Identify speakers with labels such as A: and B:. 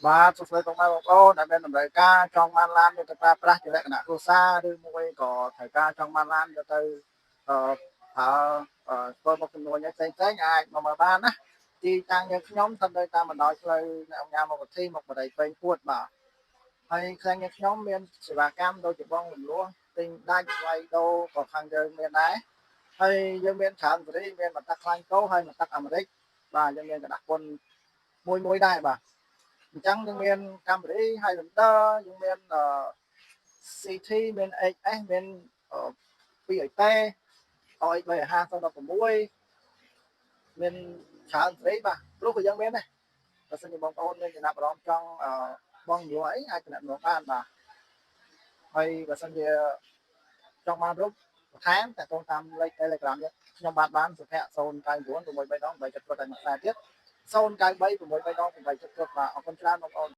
A: បាទសួស្តីបងប្អូនដែលមានតម្រូវការចង់បានឡានយកទៅប្រើប្រាស់ជាលក្ខណៈគ្រួសារឬមួយក៏ត្រូវការចង់បានឡានយកទៅប្រើធ្វើមុខជំនួញផ្សេងអាចមកមើលបានណាទីតាំងយើងខ្ញុំស្ថិតនៅតាមបណ្ដោយផ្លូវអ្នកអង្គការមកវិធីមកបរិយពេញពួតបាទហើយខ្លាំងយើងខ្ញុំមានសេវាកម្មដូចជាបងរំលោះទិញដាច់វាយដូរក៏ខាងយើងមានដែរហើយយើងមានច្រើនសេរីមានបន្ទឹកខ្លាញ់កោហើយបន្ទឹកអាមេរិកបាទយើងមានกระดาษពុនមួយដែរបាទអញ្ចឹងយើងមាន Camry Highlander យើងមានCT មាន XS មាន2 t OX35016 មានច្រើនស្រីបាទព្រោះក៏យើងមានដែរបើសិនជាបងប្អូនមានចំណាប់អារម្មណ៍ចង់បងយល់អីអាចតំណបានបាទហើយបើសិនជាចង់បានរូបបន្ថែមតែតតាមលេខ Telegram ខ្ញុំបានសុភ័ក្រ099 632 870តែមួយខ្សែទៀត093 632 870បាទអរគុណច្រើនបងប្អូន